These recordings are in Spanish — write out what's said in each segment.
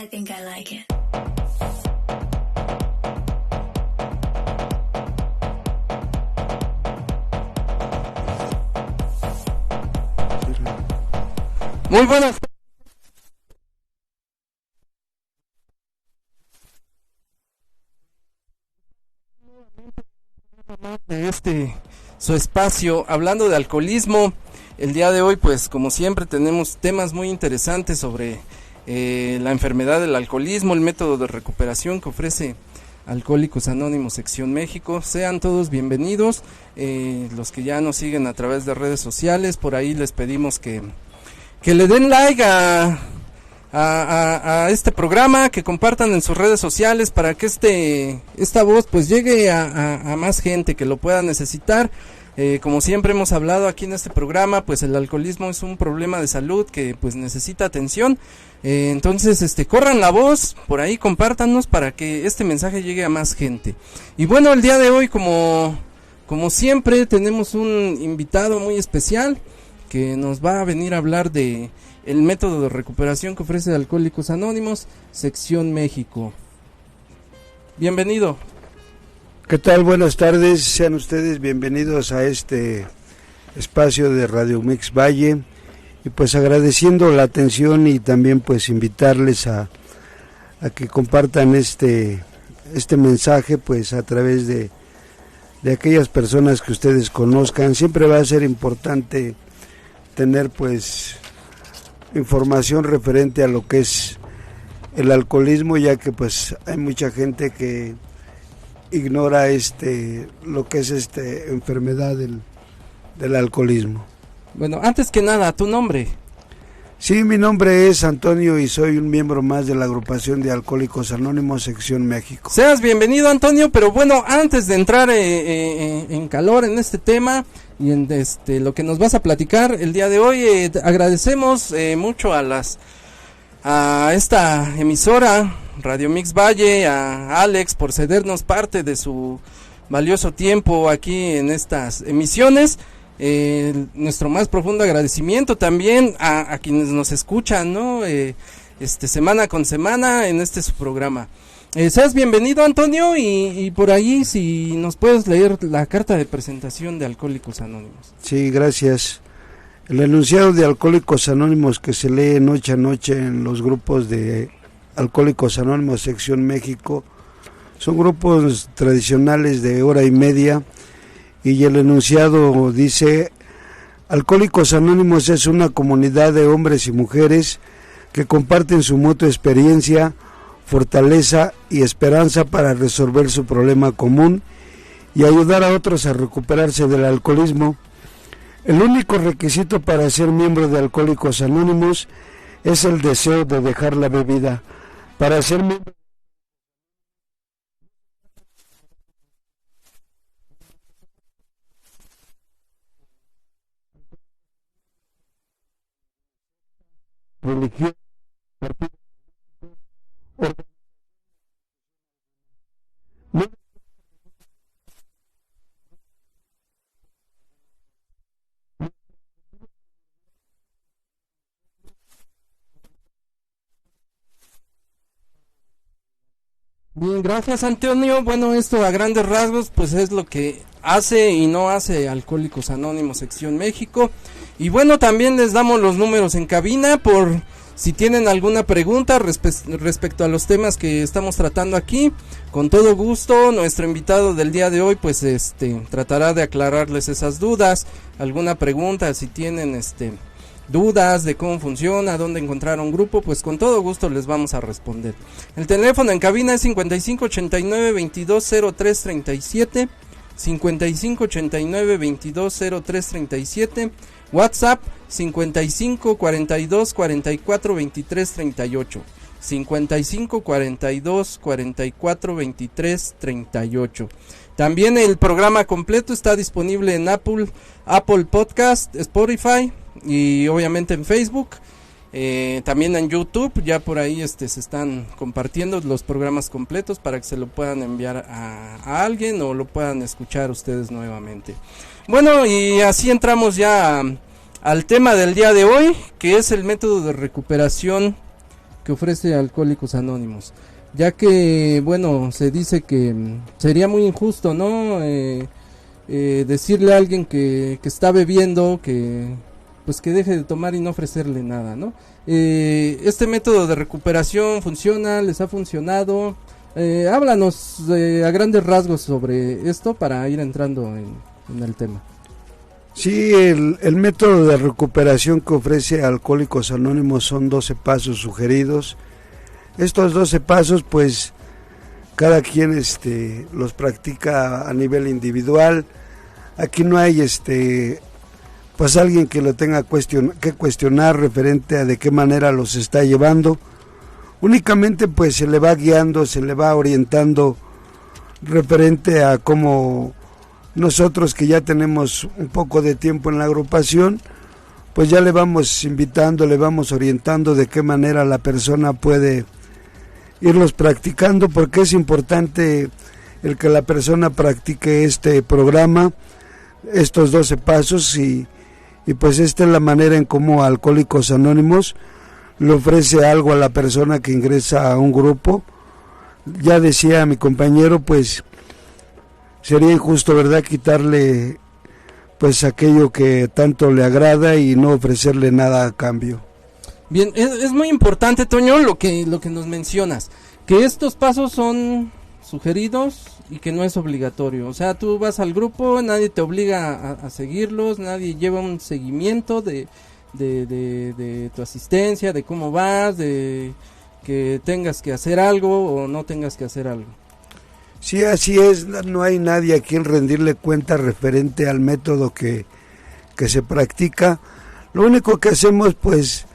I think I like it. Muy buenas. De su espacio hablando de alcoholismo. El día de hoy, pues como siempre, tenemos temas muy interesantes sobre la enfermedad del alcoholismo, el método de recuperación que ofrece Alcohólicos Anónimos Sección México. Sean todos bienvenidos, los que ya nos siguen a través de redes sociales. Por ahí les pedimos que le den like a este programa, que compartan en sus redes sociales para que esta voz pues llegue a más gente que lo pueda necesitar. Como siempre hemos hablado aquí en este programa, pues el alcoholismo es un problema de salud que pues necesita atención. Entonces corran la voz, por ahí compártanos para que este mensaje llegue a más gente. Y bueno, el día de hoy, como siempre, tenemos un invitado muy especial que nos va a venir a hablar de el método de recuperación que ofrece Alcohólicos Anónimos Sección México. Bienvenido. ¿Qué tal? Buenas tardes, sean ustedes bienvenidos a este espacio de Radio Mix Valle, y pues agradeciendo la atención y también pues invitarles a que compartan este mensaje pues a través de aquellas personas que ustedes conozcan. Siempre va a ser importante tener pues información referente a lo que es el alcoholismo, ya que pues hay mucha gente que ignora lo que es enfermedad del alcoholismo. Bueno, antes que nada, ¿tu nombre? Sí, mi nombre es Antonio y soy un miembro más de la agrupación de Alcohólicos Anónimos Sección México. Seas bienvenido, Antonio, pero bueno, antes de entrar en calor en este tema y en lo que nos vas a platicar el día de hoy, agradecemos mucho a esta emisora Radio Mix Valle, a Alex por cedernos parte de su valioso tiempo aquí en estas emisiones. Nuestro más profundo agradecimiento también a quienes nos escuchan, ¿no? Semana con semana en su programa. Seas bienvenido, Antonio, y por ahí si nos puedes leer la carta de presentación de Alcohólicos Anónimos. Sí, gracias. El enunciado de Alcohólicos Anónimos que se lee noche a noche en los grupos de Alcohólicos Anónimos Sección México son grupos tradicionales de hora y media, y el enunciado dice: Alcohólicos Anónimos es una comunidad de hombres y mujeres que comparten su mutua experiencia, fortaleza y esperanza para resolver su problema común y ayudar a otros a recuperarse del alcoholismo. El único requisito para ser miembro de Alcohólicos Anónimos es el deseo de dejar la bebida. Para ser miembro religión, partido, Bien, gracias, Antonio. Bueno, esto a grandes rasgos pues es lo que hace y no hace Alcohólicos Anónimos Sección México. Y bueno, también les damos los números en cabina por si tienen alguna pregunta respecto a los temas que estamos tratando aquí. Con todo gusto, nuestro invitado del día de hoy pues tratará de aclararles esas dudas, alguna pregunta, si tienen dudas de cómo funciona, dónde encontrar un grupo, pues con todo gusto les vamos a responder. El teléfono en cabina es 5589-220337, 5589-220337, WhatsApp 5542442338, 5542442338. También el programa completo está disponible en Apple Podcast, Spotify y obviamente en Facebook, también en YouTube. Ya por ahí se están compartiendo los programas completos para que se lo puedan enviar a alguien o lo puedan escuchar ustedes nuevamente. Bueno, y así entramos ya al tema del día de hoy, que es el método de recuperación que ofrece Alcohólicos Anónimos, ya que, bueno, se dice que sería muy injusto, ¿no? Decirle a alguien que está bebiendo que pues que deje de tomar y no ofrecerle nada, ¿no? Este método de recuperación funciona, les ha funcionado. Háblanos a grandes rasgos sobre esto para ir entrando en el tema. Sí, el método de recuperación que ofrece Alcohólicos Anónimos son 12 pasos sugeridos. Estos 12 pasos, pues, cada quien los practica a nivel individual. Aquí no hay pues alguien que lo tenga que cuestionar referente a de qué manera los está llevando. Únicamente pues se le va guiando, se le va orientando referente a cómo nosotros, que ya tenemos un poco de tiempo en la agrupación, pues ya le vamos invitando, le vamos orientando de qué manera la persona puede irlos practicando, porque es importante el que la persona practique este programa, estos 12 pasos, y pues esta es la manera en cómo Alcohólicos Anónimos le ofrece algo a la persona que ingresa a un grupo. Ya decía mi compañero, pues sería injusto, ¿verdad?, quitarle pues aquello que tanto le agrada y no ofrecerle nada a cambio. Bien, es muy importante, Toño, lo que nos mencionas, que estos pasos son sugeridos y que no es obligatorio. O sea, tú vas al grupo, nadie te obliga a seguirlos, nadie lleva un seguimiento de tu asistencia, de cómo vas, de que tengas que hacer algo o no tengas que hacer algo. Sí, así es, no hay nadie a quien rendirle cuenta referente al método que se practica. Lo único que hacemos, pues,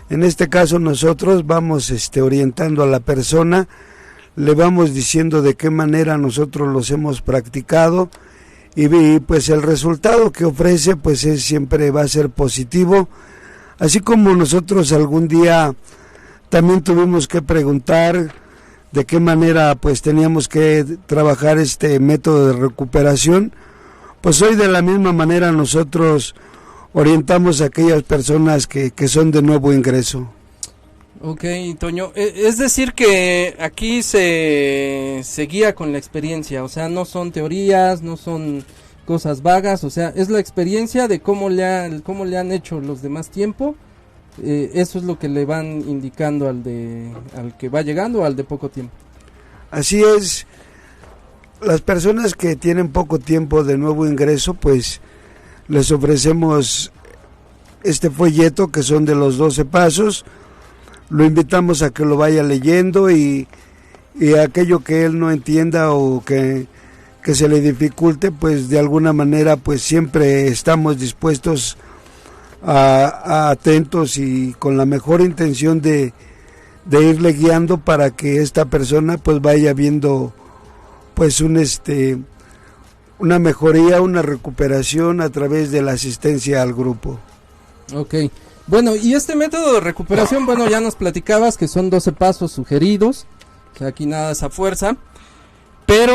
en este caso nosotros vamos orientando a la persona, le vamos diciendo de qué manera nosotros los hemos practicado y pues el resultado que ofrece pues siempre va a ser positivo. Así como nosotros algún día también tuvimos que preguntar de qué manera pues teníamos que trabajar este método de recuperación, pues hoy de la misma manera nosotros orientamos a aquellas personas que son de nuevo ingreso. Ok, Toño, es decir que aquí se guía con la experiencia, o sea, no son teorías, no son cosas vagas, o sea, es la experiencia de cómo le han hecho los demás tiempo. Eso es lo que le van indicando al que va llegando o al de poco tiempo. Así es, las personas que tienen poco tiempo de nuevo ingreso, pues les ofrecemos este folleto que son de los 12 pasos, lo invitamos a que lo vaya leyendo y aquello que él no entienda o que se le dificulte, pues de alguna manera pues siempre estamos dispuestos atentos y con la mejor intención de irle guiando para que esta persona pues vaya viendo pues una mejoría, una recuperación a través de la asistencia al grupo. Ok, bueno, y este método de recuperación, bueno, ya nos platicabas que son 12 pasos sugeridos, o sea, aquí nada es a fuerza, pero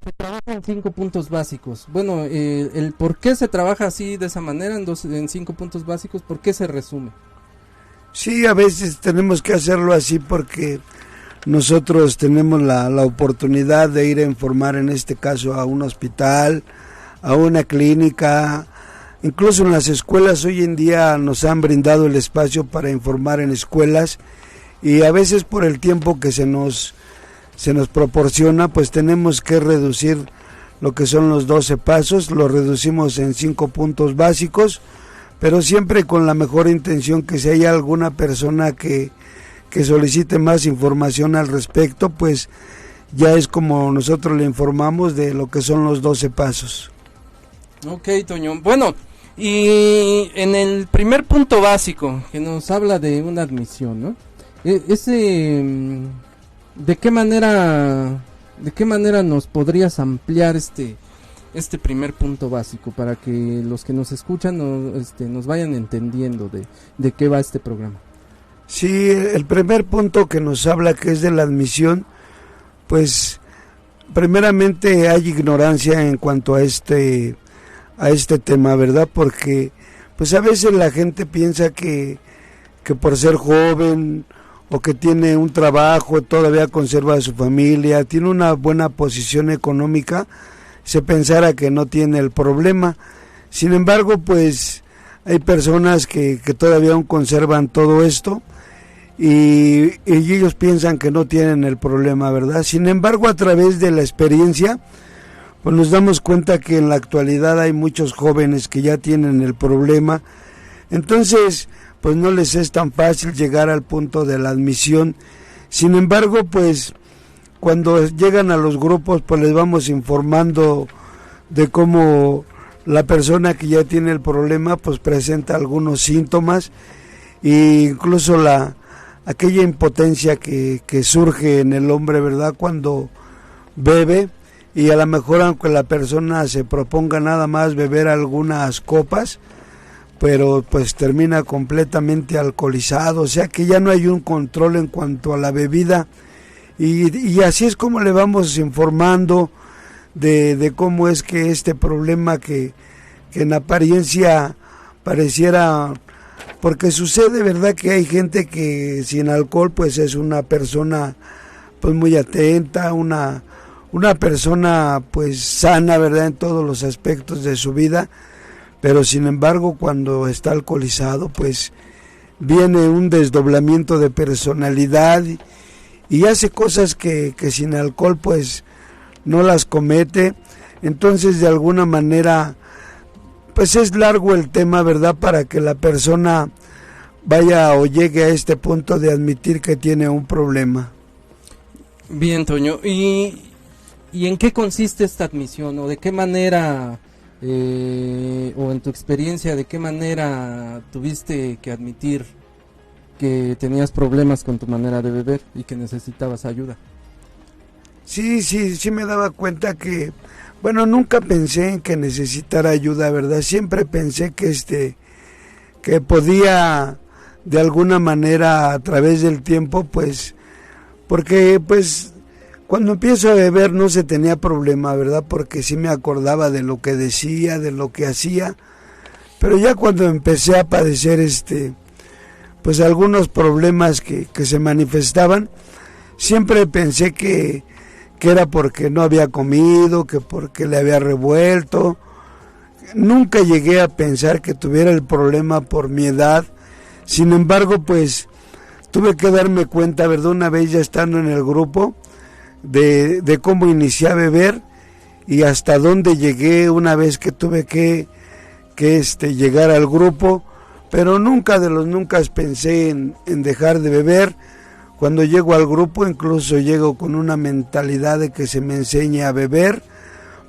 se trabaja en 5 puntos básicos. Bueno, el por qué se trabaja así, de esa manera, en 5 puntos básicos, ¿por qué se resume? Sí, a veces tenemos que hacerlo así porque nosotros tenemos la oportunidad de ir a informar, en este caso, a un hospital, a una clínica. Incluso en las escuelas hoy en día nos han brindado el espacio para informar en escuelas y a veces por el tiempo que se nos proporciona, pues tenemos que reducir lo que son los 12 pasos, lo reducimos en 5 puntos básicos, pero siempre con la mejor intención que si hay alguna persona que solicite más información al respecto, pues ya es como nosotros le informamos de lo que son los 12 pasos. Ok, Toño, bueno, y en el primer punto básico, que nos habla de una admisión, ¿no? ¿De qué manera nos podrías ampliar este primer punto básico para que los que nos escuchan nos vayan entendiendo de qué va este programa? Sí, el primer punto que nos habla, que es de la admisión, pues primeramente hay ignorancia en cuanto a este tema, ¿verdad? Porque pues a veces la gente piensa que que por ser joven o que tiene un trabajo, todavía conserva a su familia, tiene una buena posición económica, se pensara que no tiene el problema. Sin embargo, pues hay personas que todavía aún conservan todo esto y ellos piensan que no tienen el problema, ¿verdad? Sin embargo, a través de la experiencia, pues nos damos cuenta que en la actualidad hay muchos jóvenes que ya tienen el problema. Entonces, pues no les es tan fácil llegar al punto de la admisión. Sin embargo, pues cuando llegan a los grupos, pues les vamos informando de cómo la persona que ya tiene el problema, pues presenta algunos síntomas e incluso aquella impotencia que surge en el hombre, ¿verdad?, cuando bebe, y a lo mejor aunque la persona se proponga nada más beber algunas copas, pero pues termina completamente alcoholizado, o sea que ya no hay un control en cuanto a la bebida, y así es como le vamos informando de cómo es que este problema que en apariencia pareciera, porque sucede, ¿verdad?, que hay gente que sin alcohol pues es una persona pues muy atenta, una persona pues sana, ¿verdad?, en todos los aspectos de su vida, pero sin embargo cuando está alcoholizado pues viene un desdoblamiento de personalidad y hace cosas que sin alcohol pues no las comete. Entonces de alguna manera pues es largo el tema, ¿verdad?, para que la persona vaya o llegue a este punto de admitir que tiene un problema. Bien, Toño, ¿y en qué consiste esta admisión? ¿O de qué manera, o en tu experiencia, de qué manera tuviste que admitir que tenías problemas con tu manera de beber y que necesitabas ayuda? Sí me daba cuenta que, bueno, nunca pensé en que necesitara ayuda, ¿verdad? Siempre pensé que podía de alguna manera a través del tiempo, pues, porque pues cuando empiezo a beber no se tenía problema, ¿verdad? Porque sí me acordaba de lo que decía, de lo que hacía, pero ya cuando empecé a padecer pues algunos problemas que se manifestaban, siempre pensé que era porque no había comido, que porque le había revuelto. Nunca llegué a pensar que tuviera el problema por mi edad. Sin embargo, pues tuve que darme cuenta, ¿verdad?, una vez ya estando en el grupo, de cómo inicié a beber y hasta dónde llegué una vez que tuve que llegar al grupo, pero nunca pensé en dejar de beber. Cuando llego al grupo incluso llego con una mentalidad de que se me enseñe a beber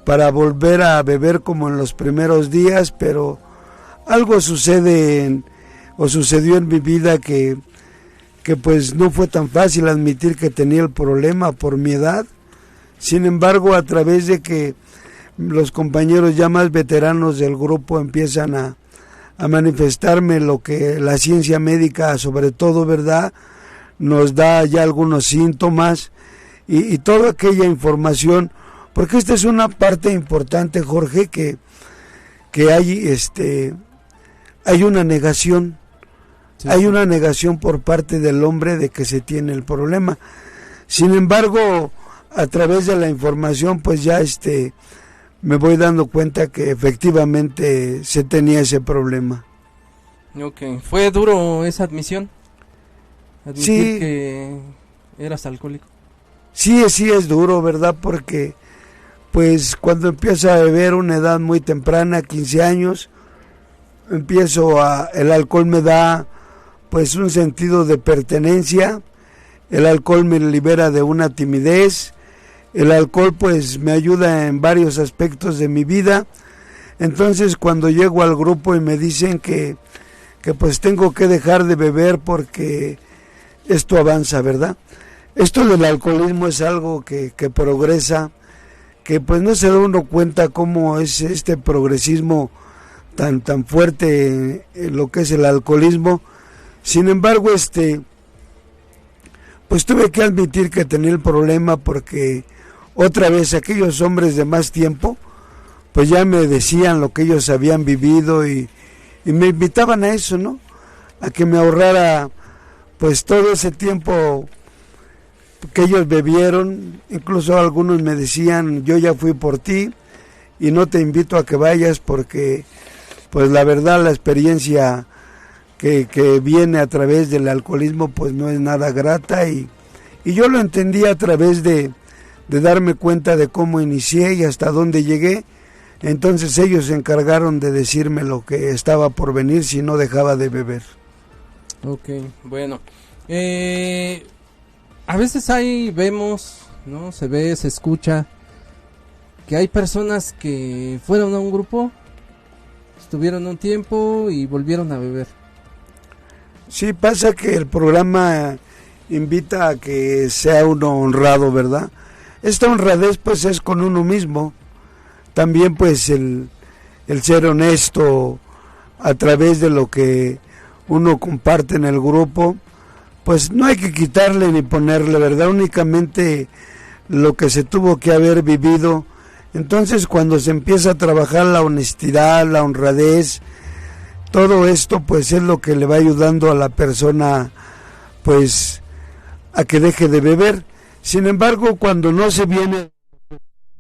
para volver a beber como en los primeros días, pero algo sucedió en mi vida que pues no fue tan fácil admitir que tenía el problema por mi edad. Sin embargo, a través de que los compañeros ya más veteranos del grupo empiezan a manifestarme lo que la ciencia médica, sobre todo, ¿verdad?, nos da ya algunos síntomas y toda aquella información, porque esta es una parte importante, Jorge, que hay una negación. Sí. Hay una negación por parte del hombre de que se tiene el problema. Sin embargo, a través de la información, pues ya me voy dando cuenta que efectivamente se tenía ese problema. Ok, ¿fue duro esa admisión? Admitir sí, que eras alcohólico. Sí, es duro, ¿verdad? Porque pues cuando empiezo a beber a una edad muy temprana, 15 años, el alcohol me da pues un sentido de pertenencia, el alcohol me libera de una timidez, el alcohol pues me ayuda en varios aspectos de mi vida. Entonces cuando llego al grupo y me dicen que pues tengo que dejar de beber porque esto avanza, ¿verdad? Esto del alcoholismo es algo que progresa, que pues no se da uno cuenta cómo es este progresismo tan fuerte en lo que es el alcoholismo. Sin embargo, pues tuve que admitir que tenía el problema porque otra vez aquellos hombres de más tiempo pues ya me decían lo que ellos habían vivido y me invitaban a eso, ¿no? a que me ahorrara pues todo ese tiempo que ellos bebieron. Incluso algunos me decían, yo ya fui por ti y no te invito a que vayas porque pues la verdad la experiencia que viene a través del alcoholismo pues no es nada grata, y yo lo entendí a través de darme cuenta de cómo inicié y hasta dónde llegué. Entonces ellos se encargaron de decirme lo que estaba por venir si no dejaba de beber. Ok, bueno. A veces vemos, ¿no? Se ve, se escucha que hay personas que fueron a un grupo, estuvieron un tiempo y volvieron a beber. Sí, pasa que el programa invita a que sea uno honrado, ¿verdad? Esta honradez pues es con uno mismo. También pues el ser honesto a través de lo que uno comparte en el grupo, pues no hay que quitarle ni ponerle, ¿verdad? Únicamente lo que se tuvo que haber vivido. Entonces cuando se empieza a trabajar la honestidad, la honradez, todo esto pues es lo que le va ayudando a la persona pues a que deje de beber. Sin embargo, cuando no se viene,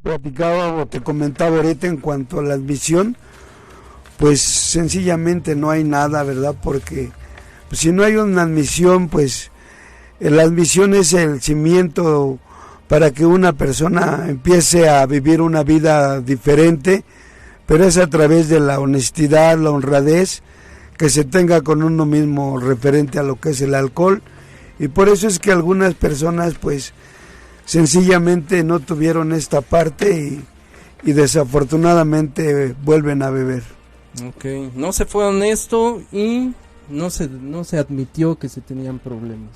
platicaba o te comentaba ahorita en cuanto a la admisión, pues sencillamente no hay nada, ¿verdad? Porque pues, si no hay una admisión, pues la admisión es el cimiento para que una persona empiece a vivir una vida diferente, pero es a través de la honestidad, la honradez que se tenga con uno mismo referente a lo que es el alcohol. Y por eso es que algunas personas pues sencillamente no tuvieron esta parte y desafortunadamente vuelven a beber. Okay, no se fue honesto y no se admitió que se tenían problemas.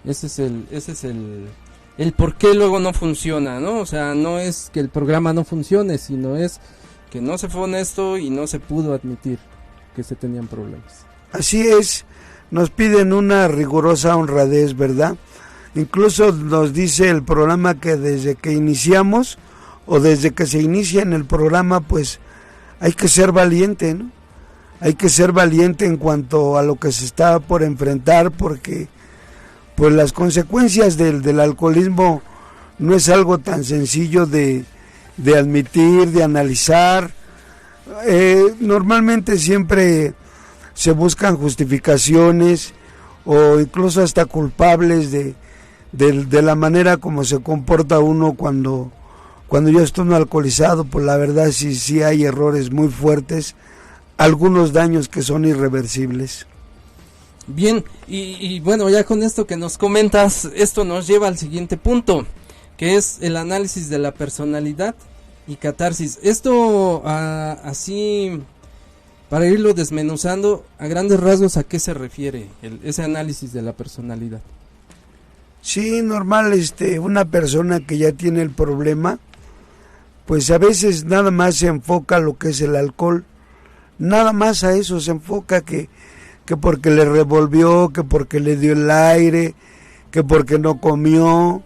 Ese es el por qué luego no funciona, ¿no? O sea, no es que el programa no funcione, sino es que no se fue honesto y no se pudo admitir que se tenían problemas. Así es, nos piden una rigurosa honradez, ¿verdad? Incluso nos dice el programa que desde que iniciamos o desde que se inicia en el programa, pues hay que ser valiente, ¿no? Hay que ser valiente en cuanto a lo que se está por enfrentar, porque pues las consecuencias del alcoholismo no es algo tan sencillo de admitir, de analizar. Normalmente siempre se buscan justificaciones o incluso hasta culpables de la manera como se comporta uno cuando ya está uno alcoholizado. Pues la verdad sí hay errores muy fuertes, algunos daños que son irreversibles. Bien, y bueno, ya con esto que nos comentas, esto nos lleva al siguiente punto, que es el análisis de la personalidad y catarsis. Esto así, para irlo desmenuzando, a grandes rasgos, ¿a qué se refiere ese análisis de la personalidad? Sí, normal, una persona que ya tiene el problema, pues a veces nada más se enfoca a lo que es el alcohol, nada más a eso se enfoca, que porque le revolvió, que porque le dio el aire, que porque no comió,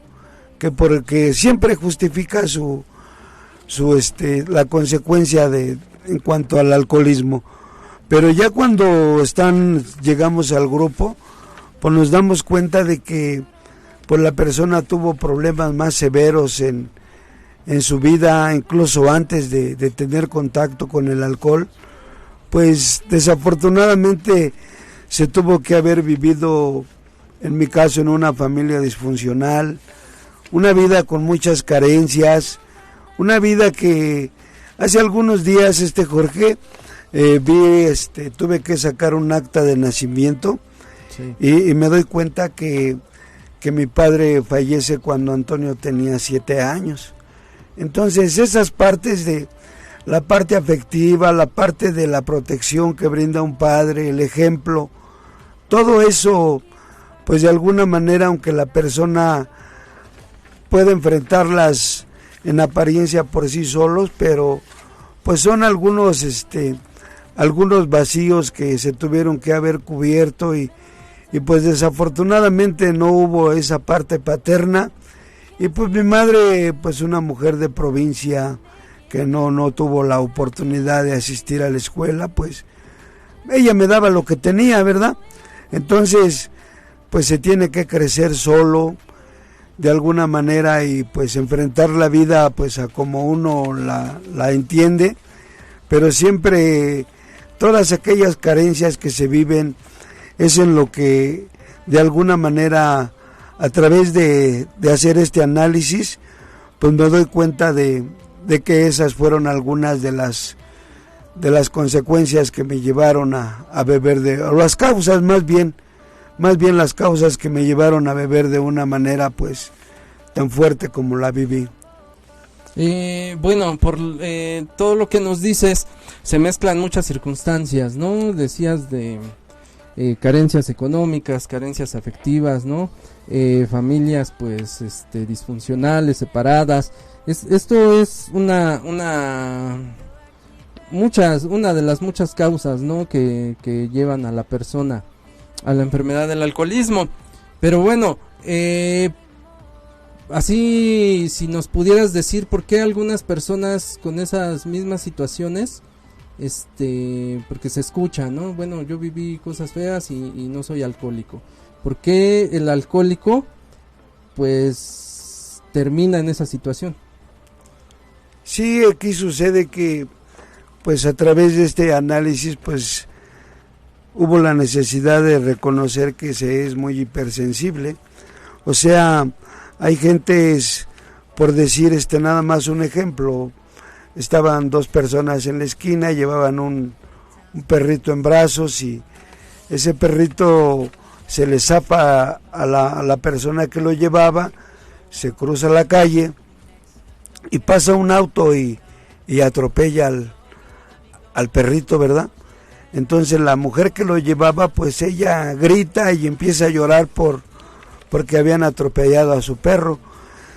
que porque siempre justifica la consecuencia en cuanto al alcoholismo. Pero ya cuando llegamos al grupo, pues nos damos cuenta de que pues la persona tuvo problemas más severos en su vida, incluso antes de tener contacto con el alcohol. Pues desafortunadamente se tuvo que haber vivido, en mi caso, en una familia disfuncional, una vida con muchas carencias, una vida que hace algunos días, Jorge, tuve que sacar un acta de nacimiento. Sí. Y me doy cuenta que mi padre fallece cuando Antonio tenía 7 años. Entonces esas partes de la parte afectiva, la parte de la protección que brinda un padre, el ejemplo, todo eso, pues de alguna manera, aunque la persona puede enfrentarlas en apariencia por sí solos, pero pues son algunos vacíos que se tuvieron que haber cubierto y pues desafortunadamente no hubo esa parte paterna. Y pues mi madre, pues una mujer de provincia que no tuvo la oportunidad de asistir a la escuela, pues ella me daba lo que tenía, ¿verdad? Entonces, pues se tiene que crecer solo de alguna manera y pues enfrentar la vida pues a como uno la entiende, pero siempre todas aquellas carencias que se viven es en lo que de alguna manera a través de hacer este análisis pues me doy cuenta de que esas fueron algunas de las consecuencias que me llevaron a beber o las causas más bien las causas que me llevaron a beber de una manera pues tan fuerte como la viví. Bueno, por todo lo que nos dices, se mezclan muchas circunstancias, ¿no? Decías de carencias económicas, carencias afectivas, ¿no? Familias pues disfuncionales, separadas. Esto es una de las muchas causas, ¿no? que llevan a la persona a la enfermedad del alcoholismo. Pero bueno, así si nos pudieras decir por qué algunas personas con esas mismas situaciones, porque se escucha, ¿no? Bueno, yo viví cosas feas y no soy alcohólico. ¿Por qué el alcohólico pues termina en esa situación? Sí, aquí sucede que pues a través de este análisis pues hubo la necesidad de reconocer que se es muy hipersensible. O sea, hay gentes, por decir nada más un ejemplo, estaban dos personas en la esquina, llevaban un perrito en brazos y ese perrito se le zapa a la persona que lo llevaba, se cruza la calle y pasa un auto y atropella al perrito, ¿verdad? Entonces la mujer que lo llevaba, pues ella grita y empieza a llorar porque habían atropellado a su perro.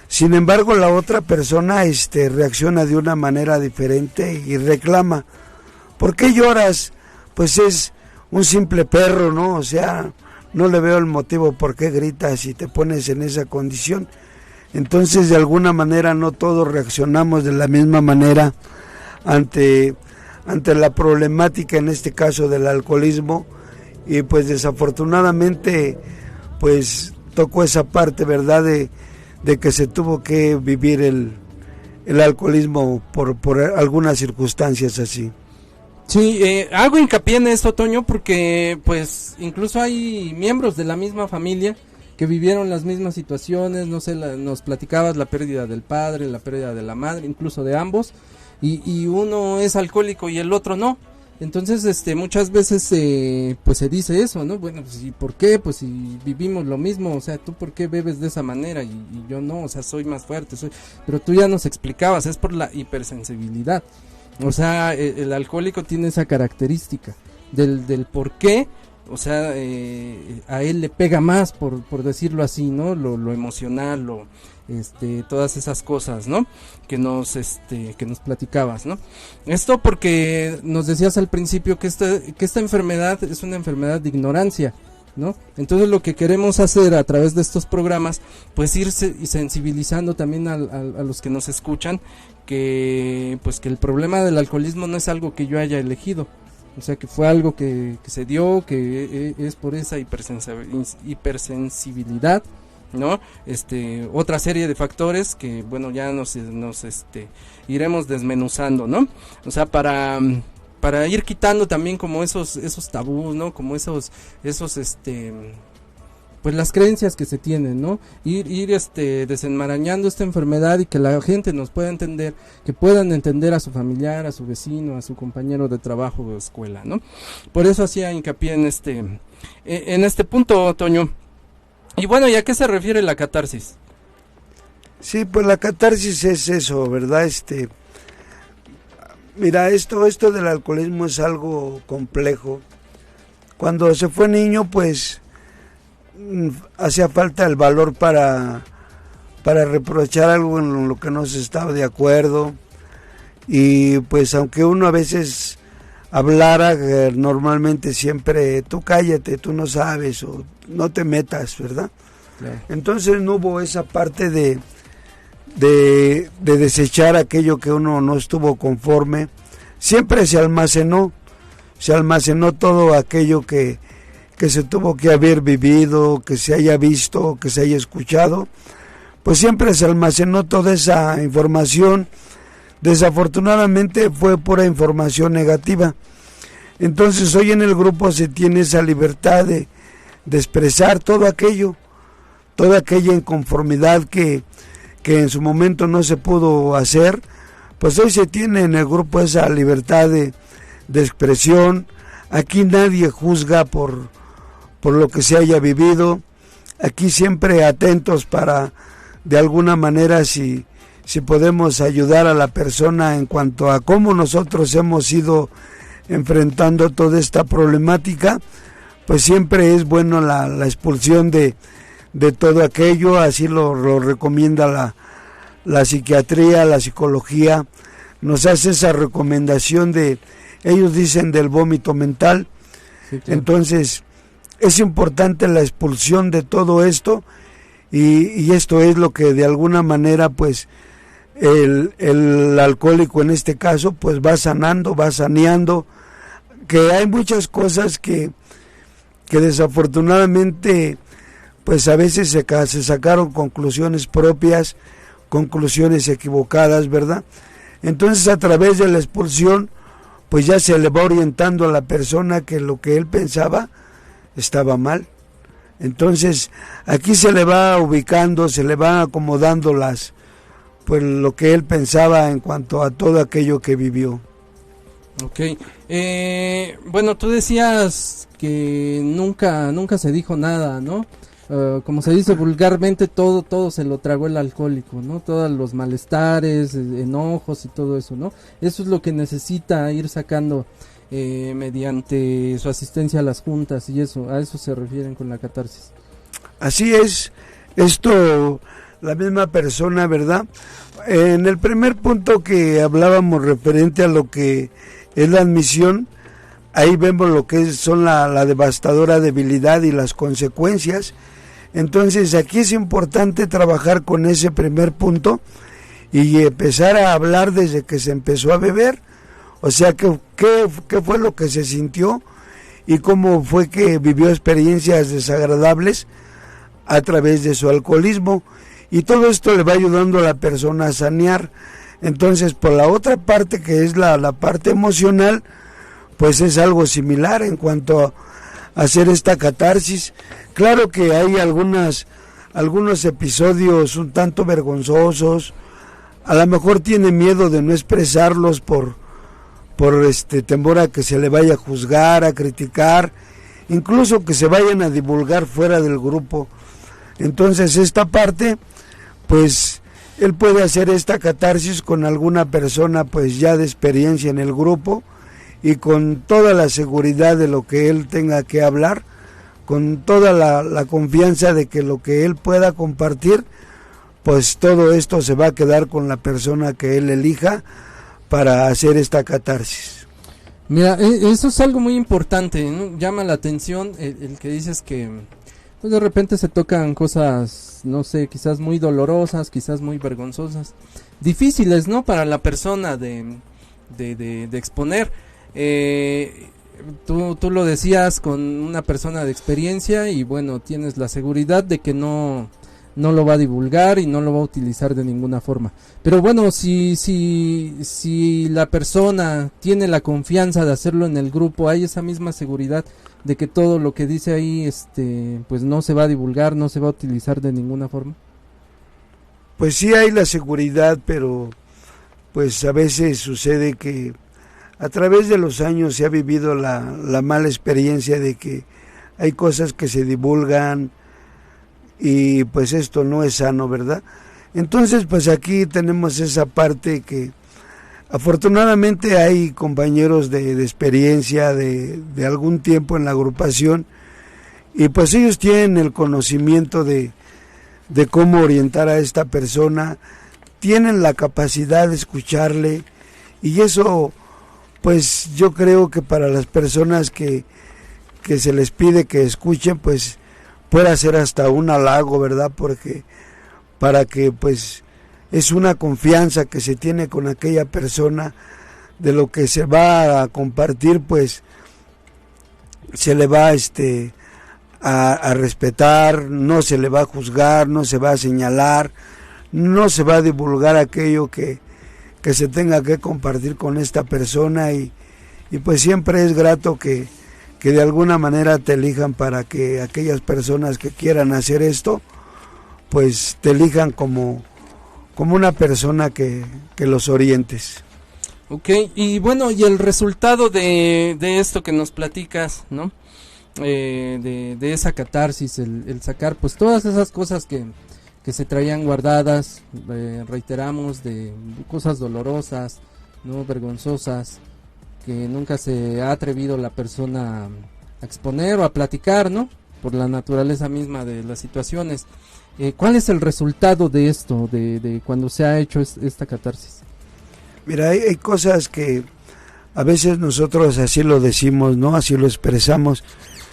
Sin embargo, la otra persona reacciona de una manera diferente y reclama. ¿Por qué lloras? Pues es un simple perro, ¿no? O sea, no le veo el motivo por qué gritas y te pones en esa condición. Entonces, de alguna manera, no todos reaccionamos de la misma manera ante la problemática, en este caso del alcoholismo, y pues desafortunadamente pues tocó esa parte, ¿verdad?, de que se tuvo que vivir el alcoholismo por algunas circunstancias así. Sí, hago hincapié en esto, Toño, porque pues incluso hay miembros de la misma familia que vivieron las mismas situaciones, no sé, nos platicabas la pérdida del padre, la pérdida de la madre, incluso de ambos, y uno es alcohólico y el otro no. Entonces, muchas veces pues se dice eso, ¿no? Bueno, pues ¿y por qué? Pues si vivimos lo mismo, o sea, ¿tú por qué bebes de esa manera? Y yo no, o sea, soy más fuerte, pero tú ya nos explicabas, es por la hipersensibilidad. O sea, el alcohólico tiene esa característica del por qué, o sea, a él le pega más, por decirlo así, ¿no? Lo emocional, todas esas cosas, ¿no? Que nos platicabas, ¿no? Esto porque nos decías al principio que esta enfermedad es una enfermedad de ignorancia, ¿no? Entonces lo que queremos hacer a través de estos programas, pues ir sensibilizando también a los que nos escuchan, que pues que el problema del alcoholismo no es algo que yo haya elegido, o sea, que fue algo que se dio, que es por esa hipersensibilidad, ¿no? Otra serie de factores que, bueno, ya nos iremos desmenuzando, ¿no? O sea, para ir quitando también como esos tabús, ¿no? Como esos pues las creencias que se tienen, ¿no? Ir desenmarañando esta enfermedad y que la gente nos pueda entender, que puedan entender a su familiar, a su vecino, a su compañero de trabajo o de escuela, ¿no? Por eso hacía hincapié en este punto, Toño. Y bueno, ¿y a qué se refiere la catarsis? Sí, pues la catarsis es eso, ¿verdad? Mira, esto del alcoholismo es algo complejo. Cuando se fue niño, pues hacía falta el valor para reprochar algo en lo que no se estaba de acuerdo. Y pues aunque uno a veces hablara, normalmente siempre, tú cállate, tú no sabes, o no te metas, ¿verdad? Claro. Entonces no hubo esa parte de desechar aquello que uno no estuvo conforme. Siempre se almacenó todo aquello que que se tuvo que haber vivido, que se haya visto, que se haya escuchado, pues siempre se almacenó toda esa información. Desafortunadamente fue pura información negativa. Entonces hoy en el grupo se tiene esa libertad de expresar toda aquella inconformidad que en su momento no se pudo hacer. Pues hoy se tiene en el grupo esa libertad de expresión. Aquí nadie juzga por lo que se haya vivido. Aquí siempre atentos para, de alguna manera, si podemos ayudar a la persona en cuanto a cómo nosotros hemos ido enfrentando toda esta problemática, pues siempre es bueno la expulsión de todo aquello. Así lo recomienda la psiquiatría, la psicología, nos hace esa recomendación ellos dicen del vómito mental. Sí, claro. Entonces es importante la expulsión de todo esto, y esto es lo que de alguna manera pues el alcohólico en este caso pues va sanando, va saneando, que hay muchas cosas que desafortunadamente pues a veces se sacaron conclusiones propias, conclusiones equivocadas, ¿verdad? Entonces a través de la expulsión pues ya se le va orientando a la persona que lo que él pensaba estaba mal. Entonces aquí se le va ubicando, se le va acomodando pues lo que él pensaba en cuanto a todo aquello que vivió. Ok, bueno, tú decías que nunca se dijo nada, ¿no? Como se dice vulgarmente, todo se lo tragó el alcohólico, ¿no? Todos los malestares, enojos y todo eso, ¿no? Eso es lo que necesita ir sacando mediante su asistencia a las juntas y eso, a eso se refieren con la catarsis. Así es, esto, la misma persona, ¿verdad? En el primer punto que hablábamos referente a lo que es la admisión, ahí vemos lo que son la devastadora debilidad y las consecuencias. Entonces aquí es importante trabajar con ese primer punto y empezar a hablar desde que se empezó a beber, o sea, qué fue lo que se sintió y cómo fue que vivió experiencias desagradables a través de su alcoholismo, y todo esto le va ayudando a la persona a sanear. Entonces por la otra parte, que es la parte emocional, pues es algo similar en cuanto a hacer esta catarsis. Claro que hay algunos episodios un tanto vergonzosos, a lo mejor tiene miedo de no expresarlos por temor a que se le vaya a juzgar, a criticar, incluso que se vayan a divulgar fuera del grupo. Entonces esta parte, pues él puede hacer esta catarsis con alguna persona pues ya de experiencia en el grupo, y con toda la seguridad de lo que él tenga que hablar, con toda la confianza de que lo que él pueda compartir, pues todo esto se va a quedar con la persona que él elija para hacer esta catarsis. Mira, eso es algo muy importante, ¿no? Llama la atención el que dices que pues de repente se tocan cosas, no sé, quizás muy dolorosas, quizás muy vergonzosas, difíciles, ¿no? Para la persona de exponer. Tú lo decías con una persona de experiencia y bueno, tienes la seguridad de que no lo va a divulgar y no lo va a utilizar de ninguna forma. Pero bueno, si la persona tiene la confianza de hacerlo en el grupo, hay esa misma seguridad de que todo lo que dice ahí pues no se va a divulgar, no se va a utilizar de ninguna forma. Pues sí hay la seguridad, pero pues a veces sucede que a través de los años se ha vivido la mala experiencia de que hay cosas que se divulgan y pues esto no es sano, ¿verdad? Entonces pues aquí tenemos esa parte que afortunadamente hay compañeros de experiencia de algún tiempo en la agrupación, y pues ellos tienen el conocimiento de cómo orientar a esta persona, tienen la capacidad de escucharle, y eso pues yo creo que para las personas que se les pide que escuchen, pues puede ser hasta un halago, ¿verdad? Porque para que pues es una confianza que se tiene con aquella persona, de lo que se va a compartir, pues se le va a respetar, no se le va a juzgar, no se va a señalar, no se va a divulgar aquello que se tenga que compartir con esta persona y pues siempre es grato que de alguna manera te elijan para que aquellas personas que quieran hacer esto, pues te elijan como una persona que los orientes. Ok, y bueno, y el resultado de esto que nos platicas, ¿no? De esa catarsis, el sacar pues todas esas cosas que se traían guardadas, reiteramos, de cosas dolorosas, ¿no? Vergonzosas, que nunca se ha atrevido la persona a exponer o a platicar, ¿no? Por la naturaleza misma de las situaciones. ¿Cuál es el resultado de esto, de cuando se ha hecho esta catarsis? Mira, hay cosas que a veces nosotros así lo decimos, ¿no? Así lo expresamos.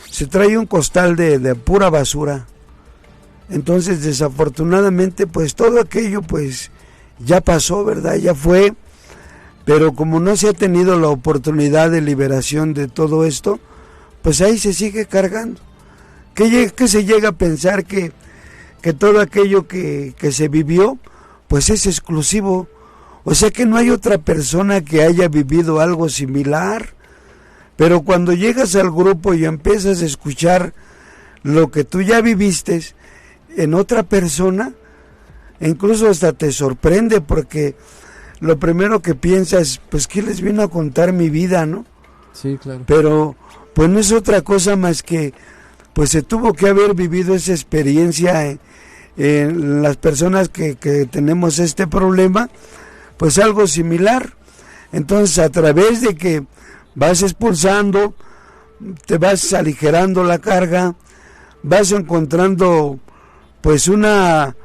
Se trae un costal de pura basura. Entonces, desafortunadamente, pues todo aquello, pues ya pasó, ¿verdad? Ya fue. Pero como no se ha tenido la oportunidad de liberación de todo esto, pues ahí se sigue cargando. Que se llega a pensar que todo aquello que se vivió, pues es exclusivo. O sea que no hay otra persona que haya vivido algo similar. Pero cuando llegas al grupo y empiezas a escuchar lo que tú ya viviste en otra persona, incluso hasta te sorprende, porque lo primero que piensas, pues ¿qué les vino a contar mi vida, no? Sí, claro. Pero pues no es otra cosa más que pues se tuvo que haber vivido esa experiencia en las personas que tenemos este problema, pues algo similar. Entonces, a través de que vas expulsando, te vas aligerando la carga, vas encontrando pues una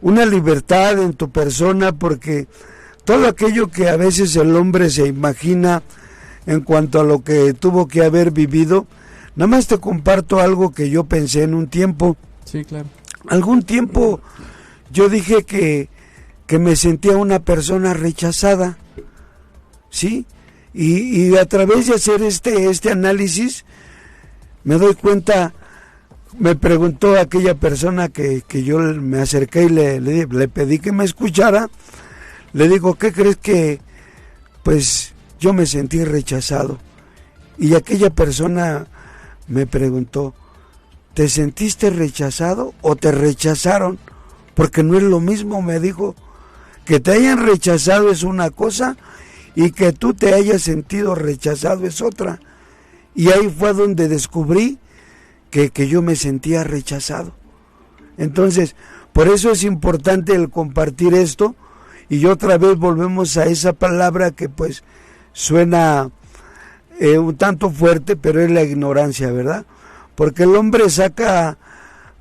libertad en tu persona, porque todo aquello que a veces el hombre se imagina en cuanto a lo que tuvo que haber vivido, nada más te comparto algo que yo pensé en un tiempo. Sí, claro. Algún tiempo yo dije que me sentía una persona rechazada, ¿sí? Y a través de hacer este análisis, me doy cuenta, me preguntó aquella persona que yo me acerqué y le pedí que me escuchara, le digo, ¿qué crees que? Pues yo me sentí rechazado. Y aquella persona me preguntó, ¿te sentiste rechazado o te rechazaron? Porque no es lo mismo, me dijo. Que te hayan rechazado es una cosa y que tú te hayas sentido rechazado es otra. Y ahí fue donde descubrí que yo me sentía rechazado. Entonces, por eso es importante el compartir esto. Y otra vez volvemos a esa palabra que pues suena un tanto fuerte, pero es la ignorancia, ¿verdad? Porque el hombre saca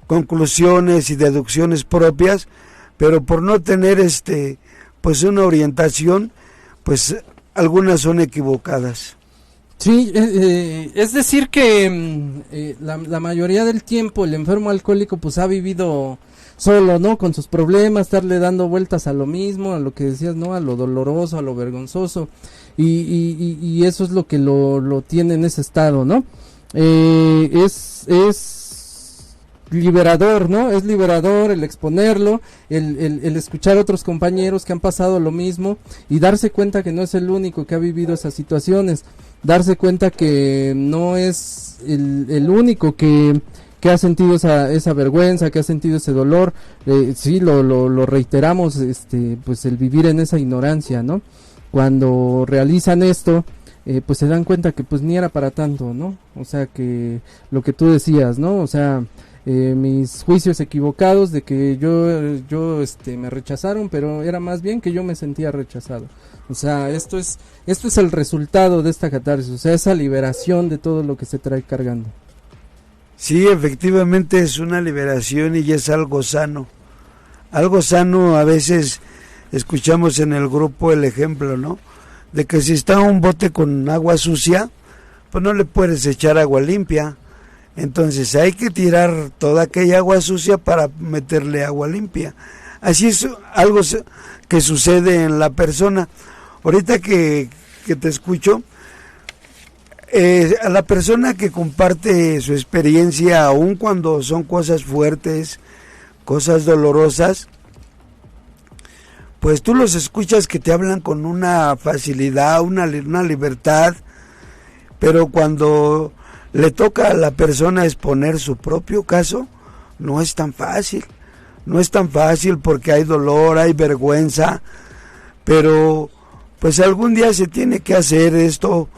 conclusiones y deducciones propias, pero por no tener pues una orientación, pues algunas son equivocadas. Sí, es decir que la mayoría del tiempo el enfermo alcohólico pues ha vivido solo, ¿no? Con sus problemas, estarle dando vueltas a lo mismo, a lo que decías, ¿no? A lo doloroso, a lo vergonzoso, y eso es lo que lo tiene en ese estado, ¿no? Es liberador, ¿no? Es liberador el exponerlo, el escuchar a otros compañeros que han pasado lo mismo y darse cuenta que no es el único que ha vivido esas situaciones, darse cuenta que no es el único que ha sentido esa vergüenza, que ha sentido ese dolor. Sí, lo reiteramos, pues el vivir en esa ignorancia, ¿no? Cuando realizan esto, pues se dan cuenta que pues ni era para tanto, ¿no? O sea, que lo que tú decías, ¿no? O sea, mis juicios equivocados de que yo me rechazaron, pero era más bien que yo me sentía rechazado. O sea, esto es el resultado de esta catarsis, o sea, esa liberación de todo lo que se trae cargando. Sí, efectivamente es una liberación y es algo sano. Algo sano, a veces escuchamos en el grupo el ejemplo, ¿no? De que si está un bote con agua sucia, pues no le puedes echar agua limpia. Entonces hay que tirar toda aquella agua sucia para meterle agua limpia. Así es algo que sucede en la persona. Ahorita que te escucho, A la persona que comparte su experiencia, aun cuando son cosas fuertes, cosas dolorosas, pues tú los escuchas que te hablan con una facilidad, una libertad, pero cuando le toca a la persona exponer su propio caso, no es tan fácil. No es tan fácil porque hay dolor, hay vergüenza, pero pues algún día se tiene que hacer esto.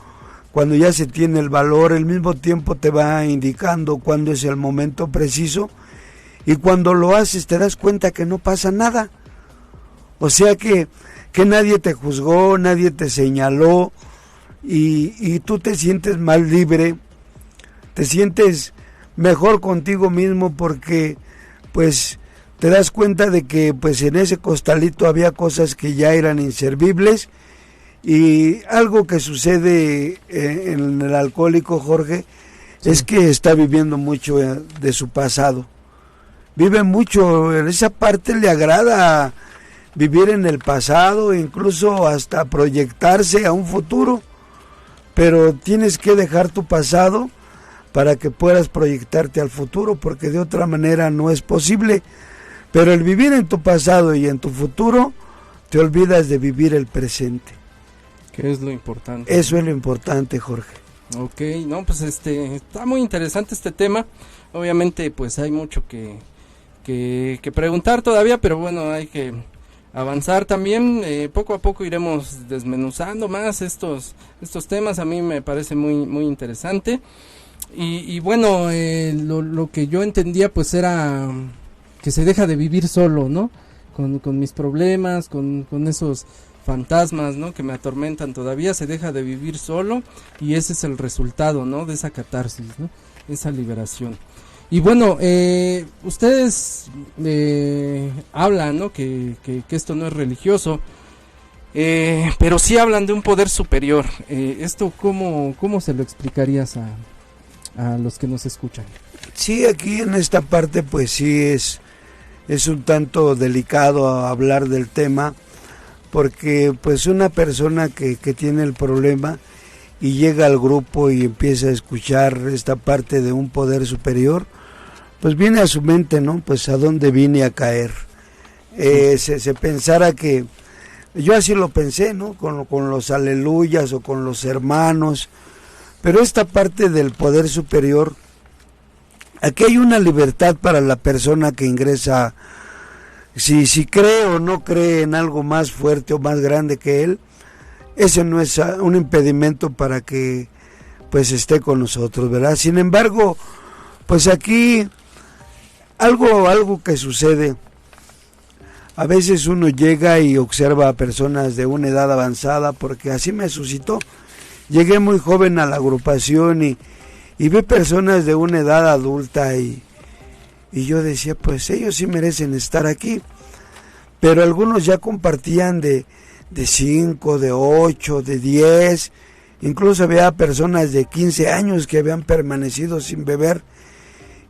Cuando ya se tiene el valor, el mismo tiempo te va indicando cuándo es el momento preciso, y cuando lo haces te das cuenta que no pasa nada. O sea que nadie te juzgó, nadie te señaló, y tú te sientes más libre, te sientes mejor contigo mismo, porque pues te das cuenta de que pues en ese costalito había cosas que ya eran inservibles. Y algo que sucede en el alcohólico, Jorge, sí, es que está viviendo mucho de su pasado. Vive mucho, en esa parte le agrada vivir en el pasado, incluso hasta proyectarse a un futuro. Pero tienes que dejar tu pasado para que puedas proyectarte al futuro, porque de otra manera no es posible. Pero el vivir en tu pasado y en tu futuro, te olvidas de vivir el presente. Que es lo importante. Eso es lo importante, Jorge. Ok, no, pues está muy interesante este tema. Obviamente, pues hay mucho que preguntar todavía, pero bueno, hay que avanzar también. Poco a poco iremos desmenuzando más estos temas. A mí me parece muy interesante. Y bueno, lo que yo entendía pues era que se deja de vivir solo, ¿no? Con mis problemas, con esos fantasmas, ¿no? Que me atormentan todavía, se deja de vivir solo, y ese es el resultado, ¿no? De esa catarsis, ¿no? Esa liberación. Y bueno, ustedes hablan, ¿no? Que esto no es religioso, pero sí hablan de un poder superior. ¿Esto cómo se lo explicarías a los que nos escuchan? Sí, aquí en esta parte pues sí es un tanto delicado hablar del tema, porque pues una persona que tiene el problema y llega al grupo y empieza a escuchar esta parte de un poder superior, pues viene a su mente, ¿no? Pues a dónde vine a caer. Se pensara que, yo así lo pensé, ¿no? Con los aleluyas o con los hermanos, pero esta parte del poder superior, aquí hay una libertad para la persona que ingresa. Si cree o no cree en algo más fuerte o más grande que él, ese no es un impedimento para que pues esté con nosotros, ¿verdad? Sin embargo, pues aquí algo que sucede, a veces uno llega y observa a personas de una edad avanzada, porque así me suscitó. Llegué muy joven a la agrupación y vi personas de una edad adulta y yo decía, pues ellos sí merecen estar aquí. Pero algunos ya compartían de 5, de 8, de 10, incluso había personas de 15 años que habían permanecido sin beber.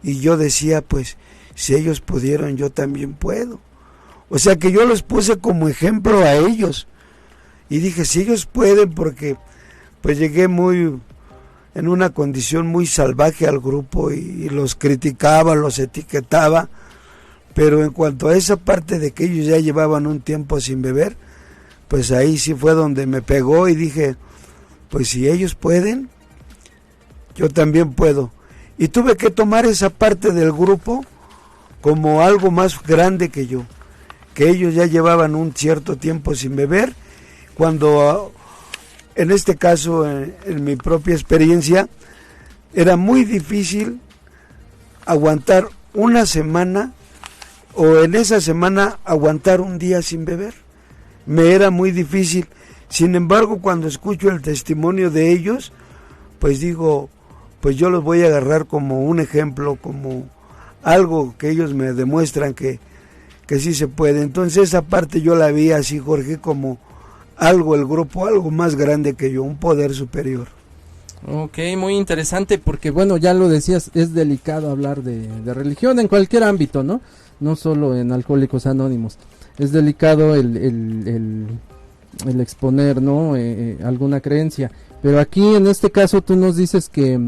Y yo decía, pues si ellos pudieron, yo también puedo. O sea que yo los puse como ejemplo a ellos. Y dije, si ellos pueden, porque pues llegué en una condición muy salvaje al grupo y los criticaba, los etiquetaba, pero en cuanto a esa parte de que ellos ya llevaban un tiempo sin beber, pues ahí sí fue donde me pegó y dije, pues si ellos pueden, yo también puedo. Y tuve que tomar esa parte del grupo como algo más grande que yo, que ellos ya llevaban un cierto tiempo sin beber, cuando en este caso, en mi propia experiencia, era muy difícil aguantar una semana o en esa semana aguantar un día sin beber. Me era muy difícil. Sin embargo, cuando escucho el testimonio de ellos, pues digo, pues yo los voy a agarrar como un ejemplo, como algo que ellos me demuestran que sí se puede. Entonces esa parte yo la vi así, Jorge, como algo, el grupo, algo más grande que yo, un poder superior. Ok, muy interesante, porque bueno, ya lo decías, es delicado hablar de religión en cualquier ámbito, ¿no? No solo en Alcohólicos Anónimos. Es delicado el el exponer, ¿no? Alguna creencia. Pero aquí en este caso tú nos dices que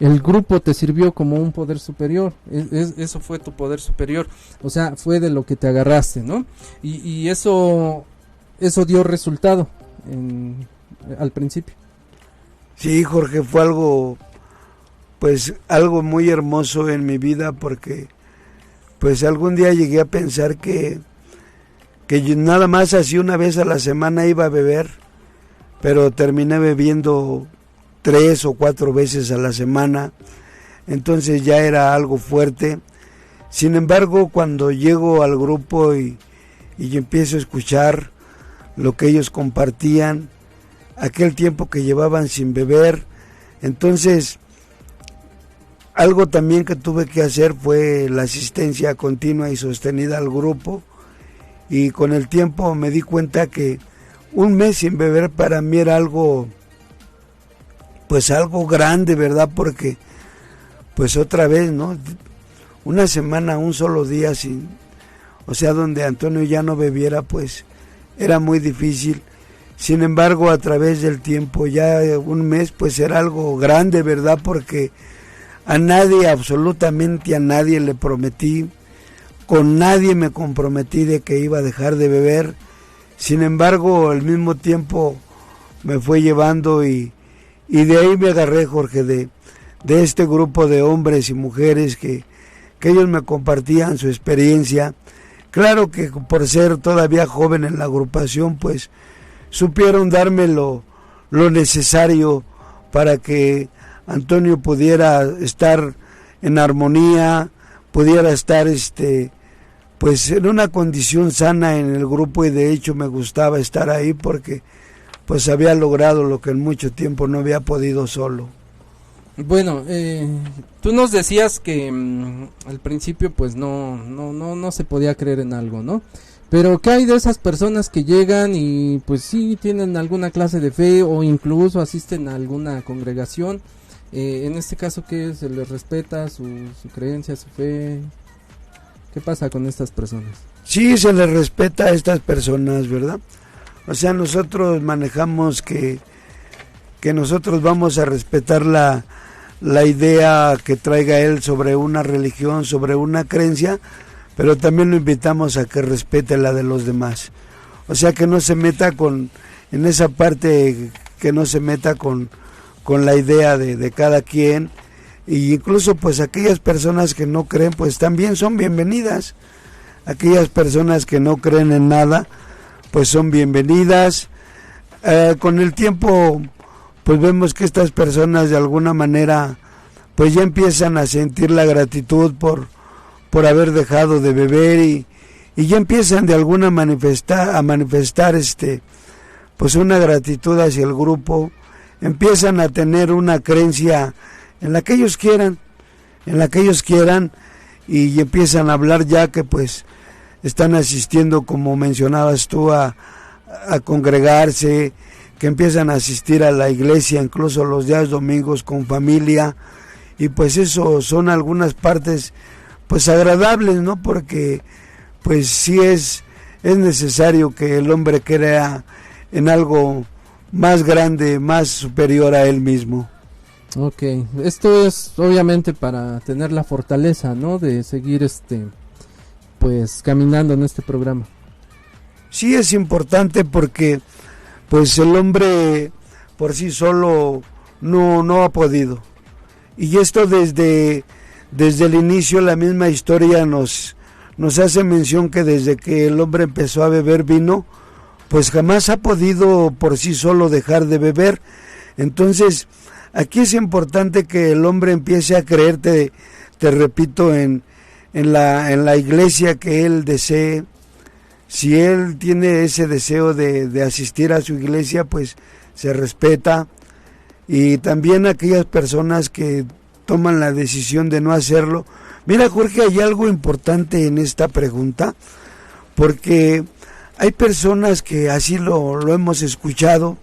el grupo te sirvió como un poder superior, eso fue tu poder superior, o sea, fue de lo que te agarraste, ¿no? Y eso dio resultado al principio. Sí, Jorge, fue algo, pues algo muy hermoso en mi vida, porque pues algún día llegué a pensar que yo nada más así una vez a la semana iba a beber, pero terminé bebiendo 3 o 4 veces a la semana, entonces ya era algo fuerte. Sin embargo, cuando llego al grupo y yo empiezo a escuchar lo que ellos compartían, aquel tiempo que llevaban sin beber, entonces algo también que tuve que hacer fue la asistencia continua y sostenida al grupo, y con el tiempo me di cuenta que un mes sin beber para mí era algo, pues algo grande, ¿verdad? Porque pues otra vez, ¿no? Una semana, un solo día sin, o sea, donde Antonio ya no bebiera, pues era muy difícil. Sin embargo, a través del tiempo, ya un mes, pues era algo grande, ¿verdad? Porque a nadie, absolutamente a nadie le prometí, con nadie me comprometí de que iba a dejar de beber. Sin embargo, al mismo tiempo me fue llevando y de ahí me agarré, Jorge, de este grupo de hombres y mujeres que ellos me compartían su experiencia. Claro que por ser todavía joven en la agrupación, pues supieron darme lo necesario para que Antonio pudiera estar en armonía, pudiera estar pues en una condición sana en el grupo, y de hecho me gustaba estar ahí porque pues había logrado lo que en mucho tiempo no había podido solo. Bueno, tú nos decías que al principio pues no se podía creer en algo, ¿no? Pero ¿qué hay de esas personas que llegan y pues sí tienen alguna clase de fe o incluso asisten a alguna congregación? En este caso, ¿qué se les respeta su creencia, su fe? ¿Qué pasa con estas personas? Sí, se les respeta a estas personas, ¿verdad? O sea, nosotros manejamos que nosotros vamos a respetar la idea que traiga él sobre una religión, sobre una creencia, pero también lo invitamos a que respete la de los demás. O sea, que no se meta en esa parte, que no se meta con la idea de cada quien, y incluso pues aquellas personas que no creen, pues también son bienvenidas. Aquellas personas que no creen en nada, pues son bienvenidas. Con el tiempo, pues vemos que estas personas de alguna manera, pues ya empiezan a sentir la gratitud por haber dejado de beber, y ya empiezan de alguna a manifestar pues una gratitud hacia el grupo. Empiezan a tener una creencia en la que ellos quieran, y empiezan a hablar ya que pues están asistiendo, como mencionabas tú, a congregarse, que empiezan a asistir a la iglesia, incluso los días domingos con familia, y pues eso son algunas partes pues agradables, ¿no? Porque pues sí es necesario que el hombre crea en algo más grande, más superior a él mismo. Ok, esto es obviamente para tener la fortaleza, ¿no? De seguir pues caminando en este programa. Sí, es importante porque pues el hombre por sí solo no ha podido. Y esto desde el inicio, la misma historia nos hace mención que desde que el hombre empezó a beber vino, pues jamás ha podido por sí solo dejar de beber. Entonces, aquí es importante que el hombre empiece a creer, te repito, en la iglesia que él desee. Si él tiene ese deseo de asistir a su iglesia, pues se respeta. Y también aquellas personas que toman la decisión de no hacerlo. Mira, Jorge, hay algo importante en esta pregunta, porque hay personas que así lo hemos escuchado,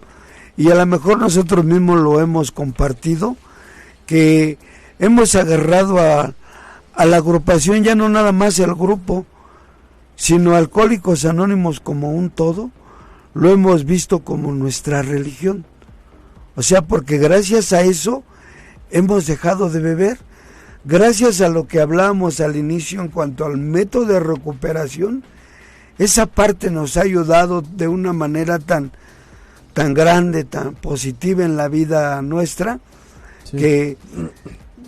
y a lo mejor nosotros mismos lo hemos compartido, que hemos agarrado a la agrupación, ya no nada más el grupo, sino Alcohólicos Anónimos como un todo, lo hemos visto como nuestra religión. O sea, porque gracias a eso hemos dejado de beber. Gracias a lo que hablábamos al inicio en cuanto al método de recuperación, esa parte nos ha ayudado de una manera tan grande, tan positiva en la vida nuestra, sí,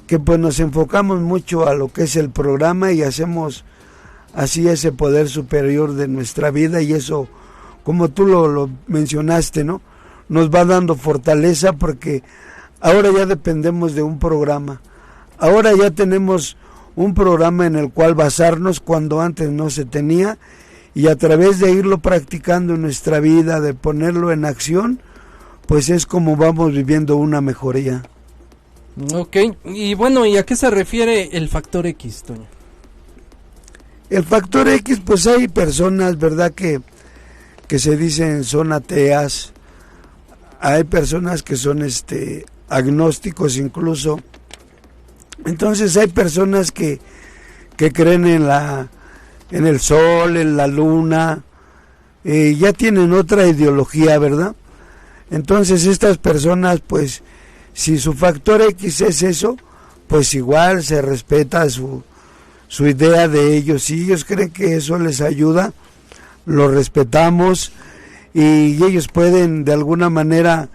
que pues nos enfocamos mucho a lo que es el programa y hacemos así ese poder superior de nuestra vida, y eso, como tú lo mencionaste, ¿no?, nos va dando fortaleza, porque ahora ya dependemos de un programa. Ahora ya tenemos un programa en el cual basarnos cuando antes no se tenía, y a través de irlo practicando en nuestra vida, de ponerlo en acción, pues es como vamos viviendo una mejoría. Ok, y bueno, ¿y a qué se refiere el factor X, Toño? El factor X, pues hay personas, ¿verdad?, que se dicen son ateas, hay personas que son agnósticos incluso. Entonces hay personas que creen en el sol, en la luna, ya tienen otra ideología, ¿verdad? Entonces estas personas, pues, si su factor X es eso, pues igual se respeta su idea de ellos. Si ellos creen que eso les ayuda, lo respetamos, y ellos pueden de alguna manera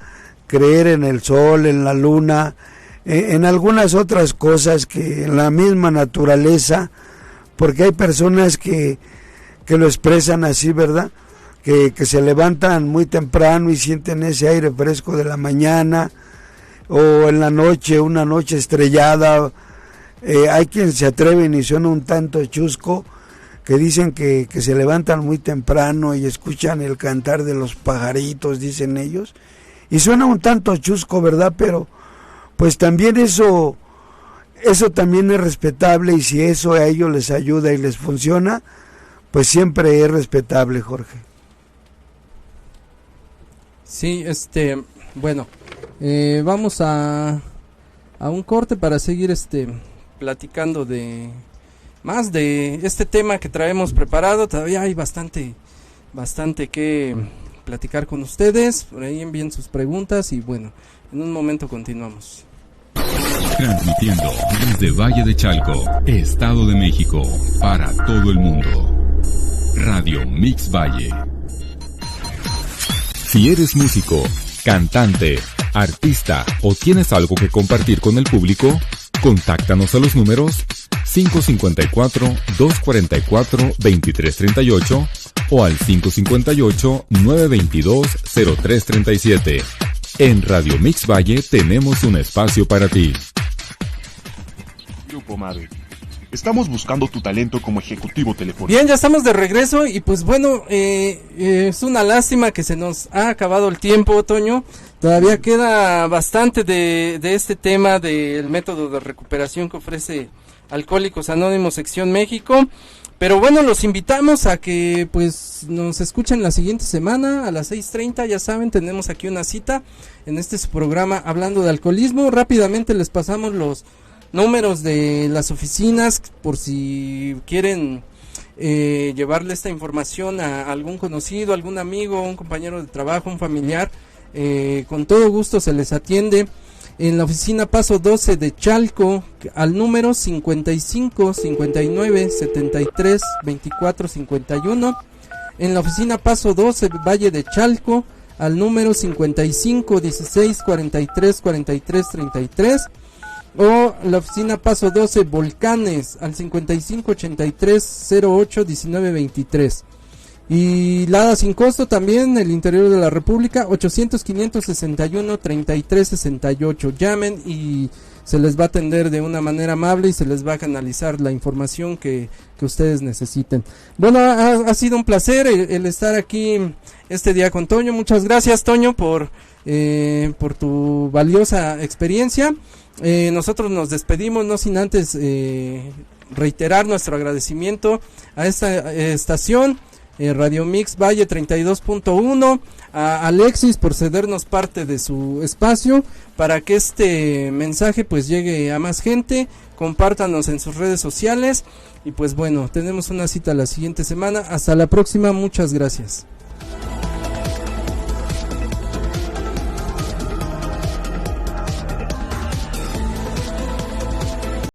creer en el sol, en la luna, en algunas otras cosas, que en la misma naturaleza, porque hay personas que lo expresan así, ¿verdad?, que se levantan muy temprano y sienten ese aire fresco de la mañana, o en la noche, una noche estrellada. Hay quien se atreven y suena un tanto chusco, que dicen que se levantan muy temprano y escuchan el cantar de los pajaritos, dicen ellos, y suena un tanto chusco, ¿verdad?, pero pues también eso también es respetable, y si eso a ellos les ayuda y les funciona, pues siempre es respetable, Jorge. Sí, bueno, vamos a un corte para seguir platicando de más de este tema que traemos preparado. Todavía hay bastante que platicar con ustedes. Por ahí envíen sus preguntas y bueno, en un momento continuamos. Transmitiendo desde Valle de Chalco, Estado de México, para todo el mundo. Radio Mix Valle. Si eres músico, cantante, artista o tienes algo que compartir con el público, contáctanos a los números 554-244-2338 o al 558-922-0337. En Radio Mix Valle tenemos un espacio para ti. Grupo Mave. Estamos buscando tu talento como ejecutivo telefónico. Bien, ya estamos de regreso y pues bueno, es una lástima que se nos ha acabado el tiempo, Toño. Todavía queda bastante de este tema del método de recuperación que ofrece Alcohólicos Anónimos Sección México. Pero bueno, los invitamos a que pues nos escuchen la siguiente semana a las 6:30, ya saben, tenemos aquí una cita en este su programa hablando de alcoholismo. Rápidamente les pasamos los números de las oficinas por si quieren llevarle esta información a algún conocido, algún amigo, un compañero de trabajo, un familiar. Con todo gusto se les atiende en la oficina Paso 12 de Chalco al número 55 59 73 24 51, en la oficina Paso 12 Valle de Chalco al número 55 16 43 43 33, o la oficina Paso 12 Volcanes al 55 83 08 19 23. Y Lada sin costo también, el interior de la República, 800-561-3368. Llamen y se les va a atender de una manera amable y se les va a canalizar la información que ustedes necesiten. Bueno, ha sido un placer el estar aquí este día con Toño. Muchas gracias, Toño, por tu valiosa experiencia. Nosotros nos despedimos, no sin antes reiterar nuestro agradecimiento a esta estación. Radio Mix Valle 32.1, a Alexis por cedernos parte de su espacio para que este mensaje pues llegue a más gente. Compártanos en sus redes sociales y pues bueno, tenemos una cita la siguiente semana. Hasta la próxima, muchas gracias.